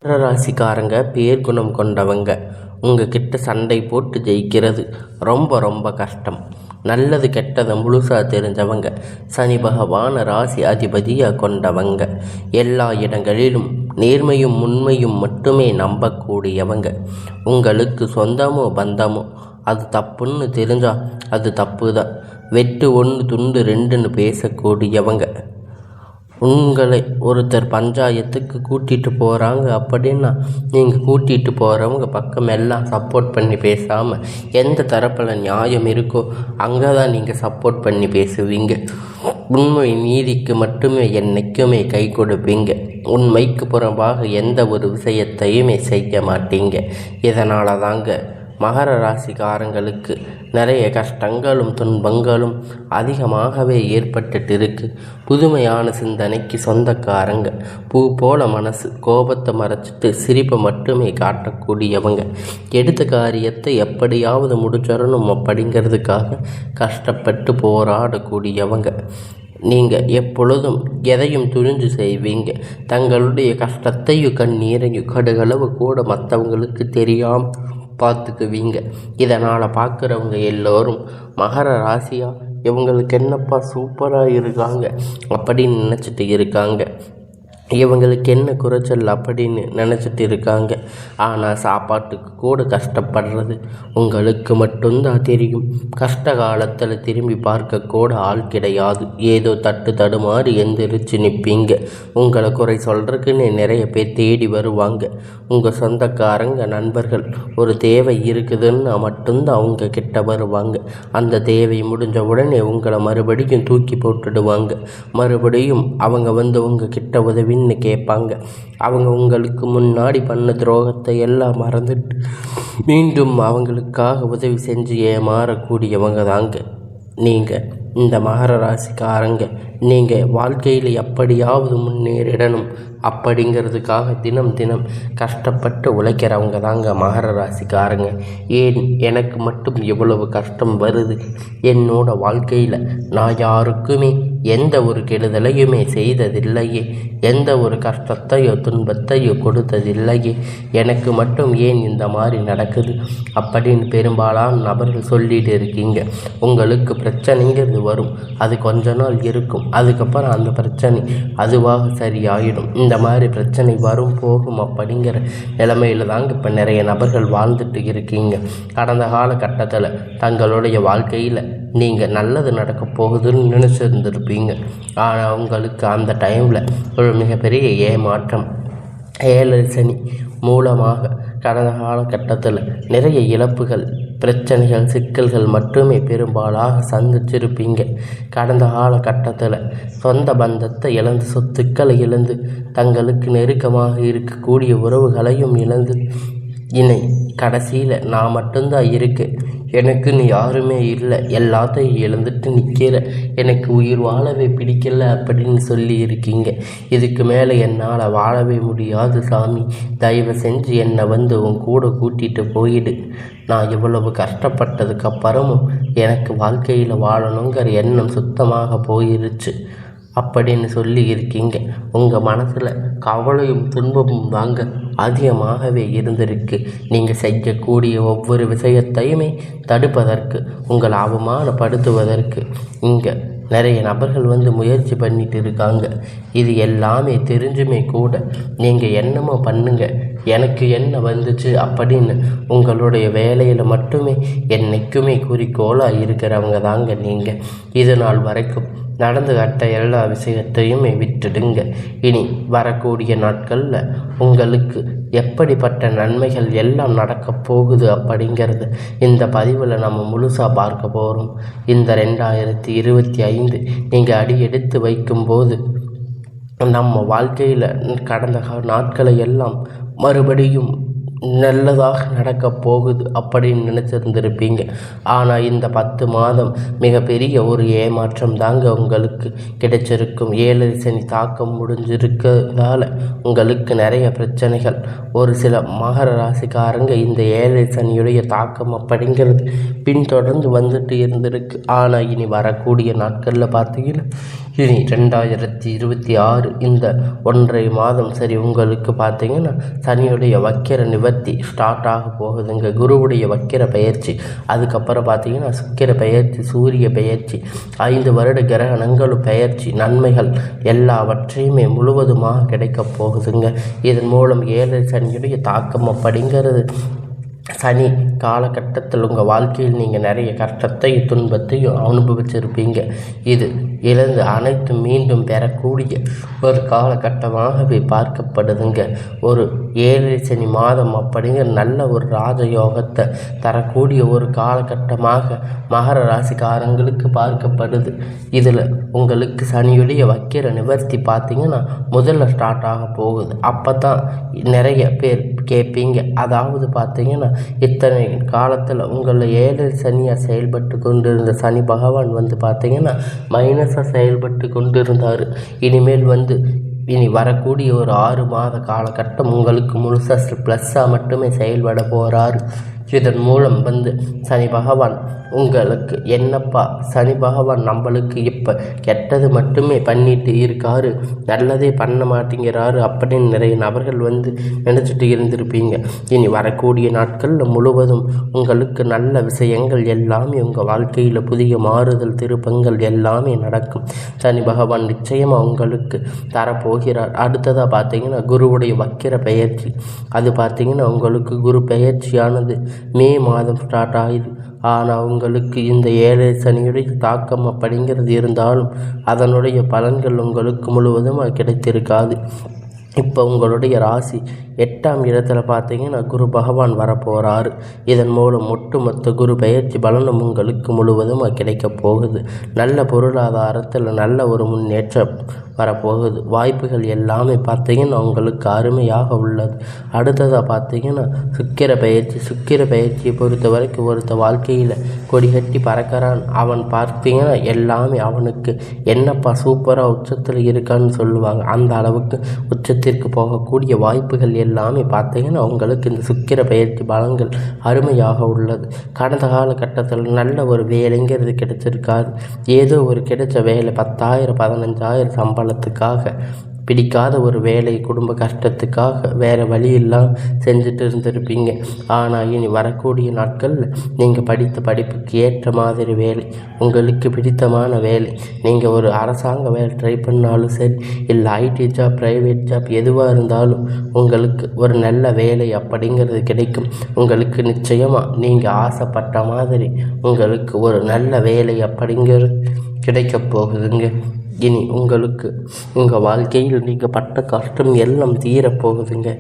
மகர ராசிக்காரங்க பேர் குணம் கொண்டவங்க. உங்ககிட்ட சண்டை போட்டு ஜெயிக்கிறது ரொம்ப ரொம்ப கஷ்டம். நல்லது கெட்டதை முழுசாக தெரிஞ்சவங்க. சனி பகவான ராசி அதிபதியாக கொண்டவங்க. எல்லா இடங்களிலும் நேர்மையும் உண்மையும் மட்டுமே நம்பக்கூடியவங்க. உங்களுக்கு சொந்தமோ பந்தமோ அது தப்புன்னு தெரிஞ்சால் அது தப்பு தான். வெட்டு ஒன்று துண்டு ரெண்டுன்னு பேசக்கூடியவங்க. உங்களை ஒருத்தர் பஞ்சாயத்துக்கு கூட்டிகிட்டு போகிறாங்க அப்படின்னா நீங்கள் கூட்டிகிட்டு போகிறவங்க பக்கம் எல்லாம் சப்போர்ட் பண்ணி பேசாமல் எந்த தரப்பில் நியாயம் இருக்கோ அங்கே தான் நீங்கள் சப்போர்ட் பண்ணி பேசுவீங்க. உண்மை நீதிக்கு மட்டுமே என்னைக்குமே கை கொடுப்பீங்க. உண்மைக்கு புறம்பாக எந்த ஒரு விஷயத்தையுமே செய்ய மாட்டீங்க. இதனால தாங்க மகர ராசிக்காரங்களுக்கு நிறைய கஷ்டங்களும் துன்பங்களும் அதிகமாகவே ஏற்பட்டுட்டு இருக்கு. புதுமையான சிந்தனைக்கு சொந்தக்காரங்க. பூ போல மனசு, கோபத்தை மறைச்சிட்டு சிரிப்பை மட்டுமே காட்டக்கூடியவங்க. எடுத்த காரியத்தை எப்படியாவது முடிச்சிடணும் அப்படிங்கிறதுக்காக கஷ்டப்பட்டு போராடக்கூடியவங்க. நீங்கள் எப்பொழுதும் எதையும் துணிஞ்சு செய்வீங்க. தங்களுடைய கஷ்டத்தையும் கண்ணீரையும் கடுகளவு கூட மற்றவங்களுக்கு தெரியாமல் பார்த்துக்குவீங்க. இதனால் பார்க்குறவங்க எல்லோரும் மகர ராசியா இவங்களுக்கு என்னப்பா சூப்பராக இருக்காங்க அப்படின்னு நினச்சிட்டு இருக்காங்க. இவங்களுக்கு என்ன குறைச்சல் அப்படின்னு நினச்சிட்டு இருக்காங்க. ஆனால் சாப்பாட்டுக்கு கூட கஷ்டப்படுறது உங்களுக்கு மட்டும்தான் தெரியும். கஷ்ட காலத்தில் திரும்பி பார்க்க கூட ஆள் கிடையாது. ஏதோ தட்டு தடுமாறி எந்திரிச்சு நிற்பீங்க. உங்களை குறை சொல்கிறதுக்குன்னு நிறைய பேர் தேடி வருவாங்க. உங்கள் சொந்தக்காரங்க நண்பர்கள் ஒரு தேவை இருக்குதுன்னு மட்டும்தான் அவங்க கிட்ட வருவாங்க. அந்த தேவை முடிஞ்ச உடனே உங்களை மறுபடியும் தூக்கி போட்டுடுவாங்க. மறுபடியும் அவங்க வந்து உங்கள் கிட்ட உதவின்னு கேட்பாங்க. அவங்க உங்களுக்கு முன்னாடி பண்ண துரோகத்தை எல்லாம் மறந்துட்டு மீண்டும் அவங்களுக்காக உதவி செஞ்சு ஏமாறக்கூடியவங்க தாங்க நீங்கள். இந்த மகர ராசிக்காரங்க நீங்கள் வாழ்க்கையில் எப்படியாவது முன்னேறிடணும் அப்படிங்கிறதுக்காக தினம் தினம் கஷ்டப்பட்டு உழைக்கிறவங்க தாங்க மகர ராசிக்காரங்க. ஏன் எனக்கு மட்டும் எவ்வளவு கஷ்டம் வருது? என்னோட வாழ்க்கையில் நான் யாருக்குமே எந்த ஒரு கெடுதலையுமே செய்ததில்லையே, எந்த ஒரு கஷ்டத்தையோ துன்பத்தையோ கொடுத்ததில்லையே, எனக்கு மட்டும் ஏன் இந்த மாதிரி நடக்குது அப்படின்னு பெரும்பாலான நபர்கள் சொல்லிட்டு இருக்கீங்க. உங்களுக்கு பிரச்சனைங்கிறது வரும், அது கொஞ்ச நாள் இருக்கும். அதுக்கப்புறம் அந்த பிரச்சனை அதுவாக சரியாயிடும். இந்த மாதிரி பிரச்சனை வரும் போகும் அப்படிங்கிற நிலைமையில் தாங்க இப்போ நிறைய நபர்கள் வாழ்ந்துட்டு இருக்கீங்க. கடந்த காலகட்டத்தில் தங்களுடைய வாழ்க்கையில் நீங்கள் நல்லது நடக்க போகுதுன்னு நினச்சிருந்துருப்பீங்க. ஆனால் உங்களுக்கு அந்த டைமில் ஒரு மிகப்பெரிய ஏமாற்றம், ஏழரை சனி மூலமாக கடந்த காலகட்டத்தில் நிறைய இழப்புகள், பிரச்சனைகள், சிக்கல்கள் மட்டுமே பெரும்பாலாக சந்திச்சிருப்பீங்க. கடந்த காலகட்டத்தில் சொந்த பந்தத்தை இழந்து, சொத்துக்களை இழந்து, தங்களுக்கு நெருக்கமாக இருக்கக்கூடிய உறவுகளையும் இழந்து, இனி கடைசியில் நான் மட்டும்தான் இருக்கு, எனக்குன்னு யாருமே இல்லை, எல்லாத்தையும் இழந்துட்டு நிற்கிற, எனக்கு உயிர் வாழவே பிடிக்கல அப்படின்னு சொல்லி இருக்கீங்க. இதுக்கு மேலே என்னால் வாழவே முடியாது சாமி, தயவு செஞ்சு என்னை வந்து உன் கூட கூட்டிகிட்டு போயிடு. நான் இவ்வளவு கஷ்டப்பட்டதுக்கு அப்புறமும் எனக்கு வாழ்க்கையில் வாழணுங்கிற எண்ணம் சுத்தமாக போயிருச்சு அப்படின்னு சொல்லி இருக்கீங்க. உங்கள் மனசில் கவலையும் துன்பமும் தாங்க அதிகமாகவே இருந்திருக்கு. நீங்கள் செய்யக்கூடிய ஒவ்வொரு விஷயத்தையுமே தடுப்பதற்கு, உங்களை அவமானப்படுத்துவதற்கு இங்கே நிறைய நபர்கள் வந்து முயற்சி பண்ணிட்டு இருக்காங்க. இது எல்லாமே தெரிஞ்சுமே கூட நீங்கள் என்னமோ பண்ணுங்க, எனக்கு என்ன வந்துச்சு அப்படின்னு உங்களுடைய வேலையில் மட்டுமே என்றைக்குமே குறிக்கோளாக இருக்கிறவங்க தாங்க நீங்கள். இது நாள் வரைக்கும் நடந்து கட்ட எல்லா விஷயத்தையுமே விட்டுடுங்க. இனி வரக்கூடிய நாட்களில் உங்களுக்கு எப்படிப்பட்ட நன்மைகள் எல்லாம் நடக்கப் போகுது அப்படிங்கிறது இந்த பதிவில் நம்ம முழுசாக பார்க்க போகிறோம். இந்த 2025 நீங்கள் அடி எடுத்து வைக்கும்போது நம்ம வாழ்க்கையில் கடந்த நாட்களை எல்லாம் மறுபடியும் நல்லதாக நடக்கப் போகுது அப்படின்னு நினச்சிருந்துருப்பீங்க. ஆனால் இந்த 10 மாதம் மிகப்பெரிய ஒரு ஏமாற்றம் தாங்க உங்களுக்கு கிடைச்சிருக்கும். ஏழரை சனி தாக்கம் முடிஞ்சிருக்கிறதால உங்களுக்கு நிறைய பிரச்சனைகள். ஒரு சில மகர ராசிக்காரங்க இந்த ஏழரை சனியுடைய தாக்கம் அப்படிங்கிறது பின்தொடர்ந்து வந்துட்டு இருந்திருக்கு. ஆனால் இனி வரக்கூடிய நாட்களில் பார்த்தீங்கன்னா இனி 2026 இந்த 1.5 மாதம் சரி உங்களுக்கு பார்த்தீங்கன்னா சனியுடைய வக்கிர நிவர்த்தி ஸ்டார்ட் ஆக போகுதுங்க. குருவுடைய வக்கிர பயிற்சி, அதுக்கப்புறம் பார்த்தீங்கன்னா சுக்கிர பயிற்சி, சூரிய பயிற்சி, 5 வருட கிரகணங்களும் பயிற்சி, நன்மைகள் எல்லாவற்றையுமே முழுவதுமாக கிடைக்க போகுதுங்க. இதன் மூலம் 7 சனியுடைய தாக்கம் அப்படிங்கிறது சனி காலகட்டத்தில் உங்கள் வாழ்க்கையில் நீங்கள் நிறைய கஷ்டத்தையும் துன்பத்தையும் அனுபவிச்சிருப்பீங்க. இது இழந்து அனைத்தும் மீண்டும் பெறக்கூடிய ஒரு காலகட்டமாகவே பார்க்கப்படுதுங்க. ஒரு 7 சனி மாதம் அப்படிங்கிற நல்ல ஒரு ராஜயோகத்தை தரக்கூடிய ஒரு காலகட்டமாக மகர ராசிக்காரங்களுக்கு பார்க்கப்படுது. இதில் உங்களுக்கு சனியுடைய வக்கிர நிவர்த்தி பார்த்திங்கன்னா முதல்ல ஸ்டார்ட் ஆக போகுது. அப்போ தான் நிறைய பேர் கேட்பீங்க, அதாவது பார்த்தீங்கன்னா இத்தனை காலத்தில் உங்களை 7 சனியாக செயல்பட்டு கொண்டிருந்த சனி பகவான் வந்து பார்த்தீங்கன்னா மைனஸாக செயல்பட்டு கொண்டிருந்தார். இனிமேல் இனி வரக்கூடிய ஒரு 6 மாத காலகட்டம் உங்களுக்கு முழுசாக ப்ளஸ்ஸாக மட்டுமே செயல்பட போகிறாரு. இதன் மூலம் சனி பகவான் உங்களுக்கு என்னப்பா சனி பகவான் நம்மளுக்கு இப்போ கெட்டது மட்டுமே பண்ணிட்டு இருக்காரு, நல்லதே பண்ண மாட்டேங்கிறாரு அப்படின்னு நிறைய நபர்கள் நினச்சிட்டு இருந்திருப்பீங்க. இனி வரக்கூடிய நாட்களில் முழுவதும் உங்களுக்கு நல்ல விஷயங்கள் எல்லாமே உங்கள் வாழ்க்கையில் புதிய மாறுதல் திருப்பங்கள் எல்லாமே நடக்கும். சனி பகவான் நிச்சயமாக உங்களுக்கு தரப்போகிறார். அடுத்ததாக பார்த்தீங்கன்னா குருவுடைய வக்கிர பயிற்சி, அது பார்த்தீங்கன்னா உங்களுக்கு குரு பயிற்சியானது மே மாதம் ஸ்டார்ட் ஆகுது. ஆனால் உங்களுக்கு இந்த 7 சனியுடைய தாக்கம் அப்படிங்கிறது இருந்தாலும் அதனுடைய பலன்கள் உங்களுக்கு முழுவதும் கிடைத்திருக்காது. இப்போ உங்களுடைய ராசி 8ஆம் இடத்துல பார்த்தீங்கன்னா குரு பகவான் வரப்போகிறாரு. இதன் மூலம் ஒட்டுமொத்த குரு பயிற்சி பலனும் உங்களுக்கு முழுவதும் கிடைக்கப் போகுது. நல்ல பொருளாதாரத்தில் நல்ல ஒரு முன்னேற்றம் வரப்போகுது. வாய்ப்புகள் எல்லாமே பார்த்தீங்கன்னா உங்களுக்கு அருமையாக உள்ளது. அடுத்ததாக பார்த்தீங்கன்னா சுக்கிர பயிற்சியை பொறுத்த வரைக்கும் ஒருத்த வாழ்க்கையில் கொடிகட்டி பறக்கிறான், அவன் பார்த்தீங்கன்னா எல்லாமே அவனுக்கு என்னப்பா சூப்பராக உச்சத்தில் இருக்கான்னு சொல்லுவாங்க. அந்த அளவுக்கு உச்சத்திற்கு போகக்கூடிய வாய்ப்புகள் எல்லாமே பார்த்தீங்கன்னா உங்களுக்கு இந்த சுக்கிர பயிற்சி பலன்கள் அருமையாக உள்ளது. கடந்த காலகட்டத்தில் நல்ல ஒரு வேலைங்கிறது கிடைச்சிருக்காது. ஏதோ ஒரு கிடைச்ச வேலை 10,000 15,000 சம்பளத்துக்காக பிடிக்காத ஒரு வேலை, குடும்ப கஷ்டத்துக்காக வேறு வழி இல்லாமல் செஞ்சுட்டு இருந்திருப்பீங்க. ஆனால் இனி வரக்கூடிய நாட்களில் நீங்கள் படித்த படிப்புக்கு ஏற்ற மாதிரி வேலை, உங்களுக்கு பிடித்தமான வேலை, நீங்கள் ஒரு அரசாங்க வேலை ட்ரை பண்ணாலும் சரி, இல்லை ஐடி ஜாப், ப்ரைவேட் ஜாப் எதுவாக இருந்தாலும் உங்களுக்கு ஒரு நல்ல வேலை அப்படிங்கிறது கிடைக்கும். உங்களுக்கு நிச்சயமாக நீங்கள் ஆசைப்பட்ட மாதிரி உங்களுக்கு ஒரு நல்ல வேலை அப்படிங்கிறது கிடைக்கப் போகுதுங்க. இனி உங்களுக்கு உங்கள் வாழ்க்கையில் நீங்கள் பட்ட கஷ்டம் எல்லாம் தீரப்போகுதுங்க.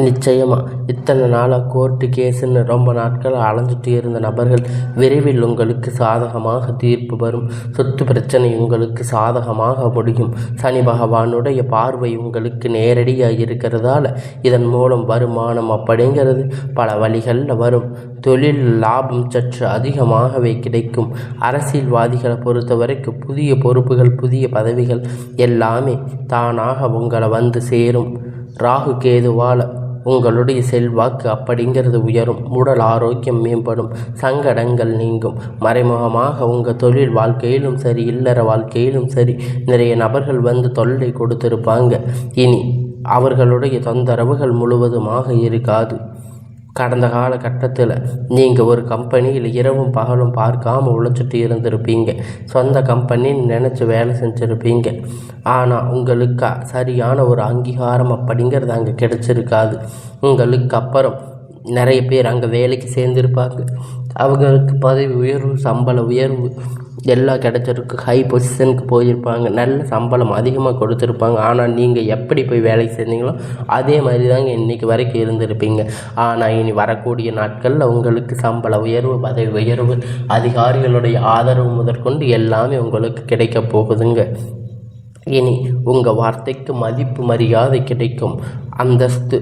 நிச்சயமாக இத்தனை நாளாக கோர்ட்டு கேஸுன்னு ரொம்ப நாட்கள் அலைஞ்சிட்டு இருந்த நபர்கள் விரைவில் உங்களுக்கு சாதகமாக தீர்ப்பு வரும். சொத்து பிரச்சனை உங்களுக்கு சாதகமாக முடியும். சனி பகவானுடைய பார்வை உங்களுக்கு நேரடியாக இருக்கிறதால இதன் மூலம் வருமானம் அப்படிங்கிறது பல வழிகளில் வரும். தொழில் லாபம் சற்று அதிகமாகவே கிடைக்கும். அரசியல்வாதிகளை பொறுத்த வரைக்கும் புதிய பொறுப்புகள், புதிய பதவிகள் எல்லாமே தானாக உங்களை சேரும். ராகு கேதுவால் உங்களுடைய செல்வாக்கு அப்படிங்கிறது உயரும். உடல் ஆரோக்கியம் மேம்படும். சங்கடங்கள் நீங்கும். மறைமுகமாக உங்கள் தொழில் வாழ்க்கையிலும் சரி, இல்லற வாழ்க்கையிலும் சரி நிறைய நபர்கள் தொல்லை கொடுத்திருப்பாங்க. இனி அவர்களுடைய தொந்தரவுகள் முழுவதுமாக இருக்காது. கடந்த காலகட்டத்தில் நீங்கள் ஒரு கம்பெனியில் இரவும் பகலும் பார்க்காமல் உழைச்சிட்டு இருந்திருப்பீங்க. சொந்த கம்பெனின்னு நினச்சி வேலை செஞ்சுருப்பீங்க. ஆனால் உங்களுக்கு சரியான ஒரு அங்கீகாரம் அப்படிங்கிறது அங்கே கிடைச்சிருக்காது. உங்களுக்கு அப்புறம் நிறைய பேர் அங்கே வேலைக்கு சேர்ந்துருப்பாங்க. அவங்களுக்கு பதவி உயர்வு, சம்பள உயர்வு எல்லாம் கிடச்சிருக்கு. ஹை பொசிஷனுக்கு போயிருப்பாங்க. நல்ல சம்பளம் அதிகமாக கொடுத்துருப்பாங்க. ஆனால் நீங்கள் எப்படி போய் வேலைக்கு சேர்ந்தீங்களோ அதே மாதிரி தாங்க இன்றைக்கி வரைக்கும் இருந்திருப்பீங்க. ஆனால் இனி வரக்கூடிய நாட்களில் உங்களுக்கு சம்பள உயர்வு, பதவி உயர்வு, அதிகாரிகளுடைய ஆதரவு முதற்கொண்டு எல்லாமே உங்களுக்கு கிடைக்க போகுதுங்க. இனி உங்கள் வார்த்தைக்கு மதிப்பு, மரியாதை கிடைக்கும். அந்தஸ்து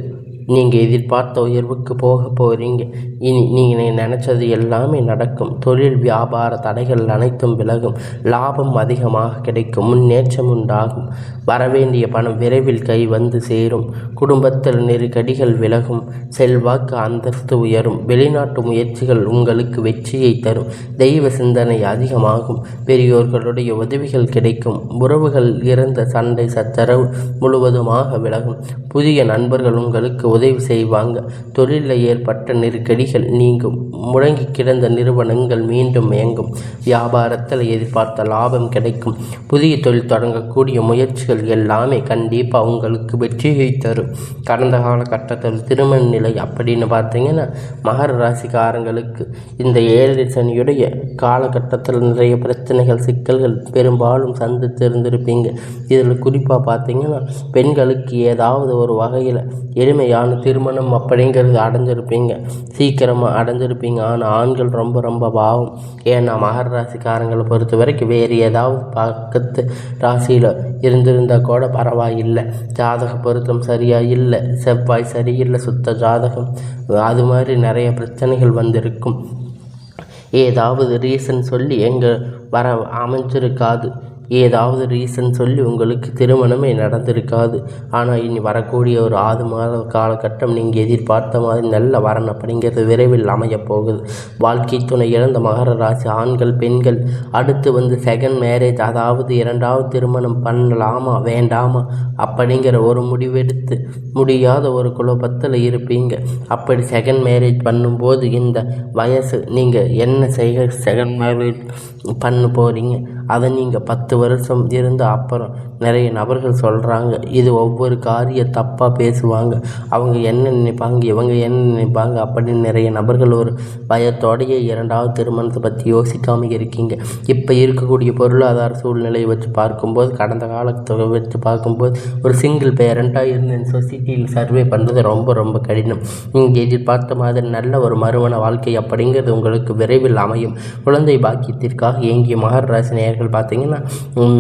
நீங்கள் எதிர்பார்த்த உயர்வுக்கு போக போகிறீங்க. இனி நீங்கள் நினச்சது எல்லாமே நடக்கும். தொழில் வியாபார தடைகள் அனைத்தும் விலகும். லாபம் அதிகமாக கிடைக்கும். முன்னேற்றம் உண்டாகும். வரவேண்டிய பணம் விரைவில் கை வந்து சேரும். குடும்பத்தில் நெருக்கடிகள் விலகும். செல்வாக்கு அந்தஸ்து உயரும். வெளிநாட்டு முயற்சிகள் உங்களுக்கு வெற்றியை தரும். தெய்வ சிந்தனை அதிகமாகும். பெரியோர்களுடைய உதவிகள் கிடைக்கும். உறவுகள் இறந்த சண்டை சச்சரவு முழுவதுமாக விலகும். புதிய நண்பர்கள் உங்களுக்கு உதவி செய்வாங்க. தொழிலில் ஏற்பட்ட நெருக்கடிகள் நீங்கும். முடங்கி கிடந்த நிறுவனங்கள் மீண்டும் இயங்கும். வியாபாரத்தில் எதிர்பார்த்த லாபம் கிடைக்கும். புதிய தொழில் தொடங்கக்கூடிய முயற்சிகள் எல்லாமே கண்டிப்பாக உங்களுக்கு வெற்றியை தரும். கடந்த காலகட்டத்தில் திருமண நிலை அப்படின்னு பார்த்தீங்கன்னா மகர ராசிக்காரங்களுக்கு இந்த 7 சனியுடைய காலகட்டத்தில் நிறைய பிரச்சனைகள் சிக்கல்கள் பெரும்பாலும் சந்தித்திருந்திருப்பீங்க. இதில் குறிப்பாக பார்த்தீங்கன்னா பெண்களுக்கு ஏதாவது ஒரு வகையில் எளிமையான திருமணம் அப்படிங்கிறது அடைஞ்சிருப்பீங்க. சீக்கிரமாக அடைஞ்சிருப்பீங்க. ஆனால் ஆண்கள் ரொம்ப ரொம்ப பாவம். ஏன்னா மகர ராசிக்காரங்களை பொறுத்த வரைக்கும் வேறு ஏதாவது பக்கத்து ராசியில் இருந்திருந்தால் கூட பரவாயில்லை. ஜாதக பொருத்தம் சரியாக இல்லை, செவ்வாய் சரியில்லை, சுத்த ஜாதகம், அது மாதிரி நிறைய பிரச்சனைகள் வந்திருக்கும். ஏதாவது ரீசன் சொல்லி எங்கே வர அமைஞ்சிருக்காது. ஏதாவது ரீசன் சொல்லி உங்களுக்கு திருமணமே நடந்திருக்காது. ஆனால் இனி வரக்கூடிய ஒரு 6 மாத காலகட்டம் நீங்கள் எதிர்பார்த்த மாதிரி நல்ல வரன் அப்படிங்கிறது விரைவில் அமையப் போகுது. வாழ்க்கை துணை இழந்த மகர ராசி ஆண்கள் பெண்கள் அடுத்து வந்து செகண்ட் மேரேஜ், அதாவது 2வது திருமணம் பண்ணலாமா வேண்டாமா அப்படிங்கிற ஒரு முடிவெடுத்து முடியாத ஒரு குழப்பத்தில் இருப்பீங்க. அப்படி செகண்ட் மேரேஜ் பண்ணும்போது இந்த வயசு நீங்கள் என்ன செய்ய செகண்ட் மேரேஜ் பண்ண போகிறீங்க, அதை நீங்கள் 10 வருஷம் இருந்து அப்புறம் நிறைய நபர்கள் சொல்கிறாங்க. இது ஒவ்வொரு காரிய தப்பாக பேசுவாங்க. அவங்க என்ன நினைப்பாங்க, இவங்க என்ன நினைப்பாங்க அப்படின்னு நிறைய நபர்கள் ஒரு பயத்தோடைய 2வது திருமணத்தை பற்றி யோசிக்காமல் இருக்கீங்க. இப்போ இருக்கக்கூடிய பொருளாதார சூழ்நிலையை வச்சு பார்க்கும்போது, கடந்த காலத்தை வச்சு பார்க்கும்போது ஒரு சிங்கிள் பேரண்ட்டாக இருந்த சொசைட்டியில் சர்வே பண்ணுறது ரொம்ப ரொம்ப கடினம். நீங்கள் எதிர்பார்த்த மாதிரி நல்ல ஒரு மறுமண வாழ்க்கை அப்படிங்கிறது உங்களுக்கு விரைவில் அமையும். குழந்தை பாக்கியத்திற்காக ஏங்கிய மகர ராசி நேயர்கள் பார்த்தீங்கன்னா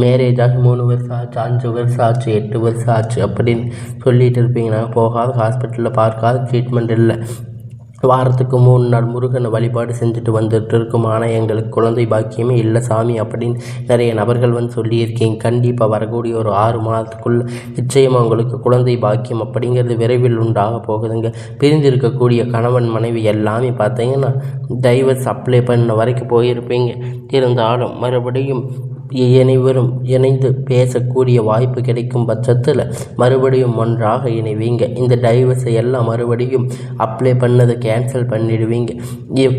மேரேஜ் ஆகி 3 வருஷம் ஆச்சு, 5 வருஷம் ஆச்சு, 8 வருஷம் ஆச்சு அப்படின்னு சொல்லிட்டு இருப்பீங்க. நாங்கள் போகாத ஹாஸ்பிட்டலில் பார்க்காத ட்ரீட்மெண்ட் இல்லை. வாரத்துக்கு 3 நாள் முருகனை வழிபாடு செஞ்சுட்டு வந்துட்டு இருக்கும். ஆனால் எங்களுக்கு குழந்தை பாக்கியமே இல்லை சாமி அப்படின்னு நிறைய நபர்கள் வந்து சொல்லியிருக்கீங்க. கண்டிப்பாக வரக்கூடிய ஒரு 6 மாதத்துக்குள்ளே நிச்சயமாக உங்களுக்கு குழந்தை பாக்கியம் அப்படிங்கிறது விரைவில் உண்டாக போகுதுங்க. பிரிந்திருக்கக்கூடிய கணவன் மனைவி எல்லாமே பார்த்தீங்கன்னா டைவர்ஸ் அப்ளை பண்ண வரைக்கும் போயிருப்பீங்க. இருந்தாலும் மறுபடியும் அனைவரும் இணைந்து பேசக்கூடிய வாய்ப்பு கிடைக்கும் பட்சத்தில் மறுபடியும் ஒன்றாக இணைவீங்க. இந்த டைவர்ஸை எல்லாம் மறுபடியும் அப்ளை பண்ணதை கேன்சல் பண்ணிடுவீங்க.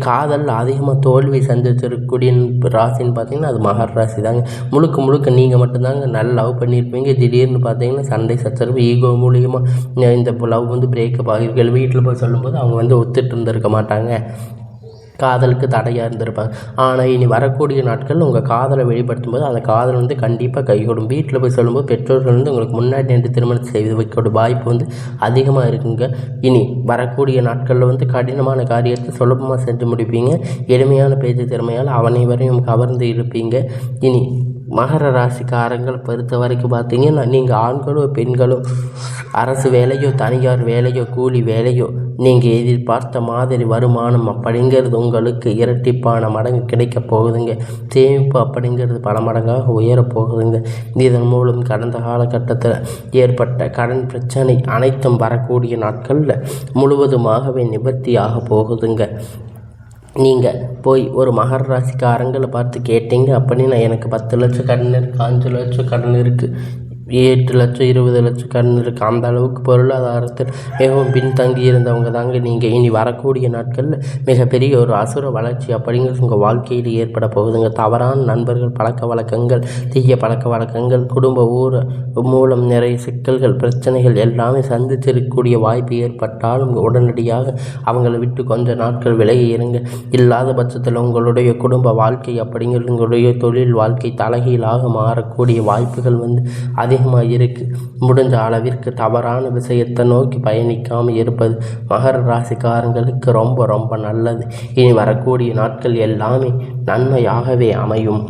காதல் அதிகமாக தோல்வி சந்திச்சிருக்கக்கூடிய ராசின்னு பார்த்தீங்கன்னா அது மகர ராசி தாங்க. முழுக்க நீங்கள் மட்டும்தாங்க நல்லா லவ் பண்ணியிருப்பீங்க. திடீர்னு பார்த்தீங்கன்னா சண்டை சச்சரவு ஈகோ மூலியமாக இந்த லவ் வந்து பிரேக்கப் ஆகிருக்கு. வீட்டில் போய் சொல்லும்போது அவங்க வந்து ஒத்துட்டு இருந்திருக்க மாட்டாங்க. காதலுக்கு தடையாக இருந்திருப்பாங்க. ஆனால் இனி வரக்கூடிய நாட்கள் உங்கள் காதலை வெளிப்படுத்தும் போது அந்த காதல் வந்து கண்டிப்பாக கைகூடும். வீட்டில் போய் சொல்லும்போது பெற்றோர்கள் வந்து உங்களுக்கு முன்னாடி நின்று திருமணம் செய்து வைக்கக்கூடிய வாய்ப்பு வந்து அதிகமாக இருக்குங்க. இனி வரக்கூடிய நாட்களில் வந்து கடினமான காரியத்தை சுலபமாக செஞ்சு முடிப்பீங்க. எளிமையான பேச்சு திறமையால் அனைவரையும் கவர்ந்து இருப்பீங்க. இனி மகர ராசிக்காரங்களை பொறுத்த வரைக்கும் பார்த்தீங்கன்னா நீங்கள் ஆண்களோ பெண்களோ அரசு வேலையோ தனியார் வேலையோ கூலி வேலையோ நீங்கள் எதிர்பார்த்த மாதிரி வருமானம் அப்படிங்கிறது உங்களுக்கு இரட்டிப்பான மடங்கு கிடைக்க போகுதுங்க. சேமிப்பு அப்படிங்கிறது பல மடங்காக உயரப்போகுதுங்க. இதன் மூலம் கடந்த காலகட்டத்தில் ஏற்பட்ட கடன் பிரச்சனை அனைத்தும் வரக்கூடிய நாட்களில் முழுவதுமாகவே நிவர்த்தியாக போகுதுங்க. நீங்கள் போய் ஒரு மகர ராசிக்காரங்களை பார்த்து கேட்டீங்க அப்படின்னா எனக்கு 10 லட்சம் கடன் இருக்குது, 5 லட்சம் கடன் இருக்குது, 8 லட்சம் 20 லட்சம் கடன் இருக்குது, அந்த அளவுக்கு பொருளாதாரத்தில் மிகவும் பின்தங்கி இருந்தவங்க தாங்க நீங்கள். இனி வரக்கூடிய நாட்களில் மிகப்பெரிய ஒரு அசுர வளர்ச்சி அப்படிங்கிறது உங்கள் வாழ்க்கையில் ஏற்பட போகுதுங்க. தவறான நண்பர்கள், பழக்க வழக்கங்கள், தீய பழக்க வழக்கங்கள், குடும்ப ஊர் மூலம் நிறைய சிக்கல்கள் பிரச்சனைகள் எல்லாமே சந்திச்சிருக்கக்கூடிய வாய்ப்பு ஏற்பட்டாலும் உடனடியாக அவங்களை விட்டு கொஞ்ச நாட்கள் விலகி இருங்க. இல்லாத பட்சத்தில் உங்களுடைய குடும்ப வாழ்க்கை அப்படிங்கிறது உங்களுடைய தொழில் வாழ்க்கை தலைகீழாக மாறக்கூடிய வாய்ப்புகள் வந்து அதிகமாக இருக்குது. முடிஞ்ச அளவிற்கு தவறான விஷயத்தை நோக்கி பயணிக்காமல் இருப்பது மகர ராசிக்காரங்களுக்கு ரொம்ப ரொம்ப நல்லது. இனி வரக்கூடிய நாட்கள் எல்லாமே நன்மையாகவே அமையும்.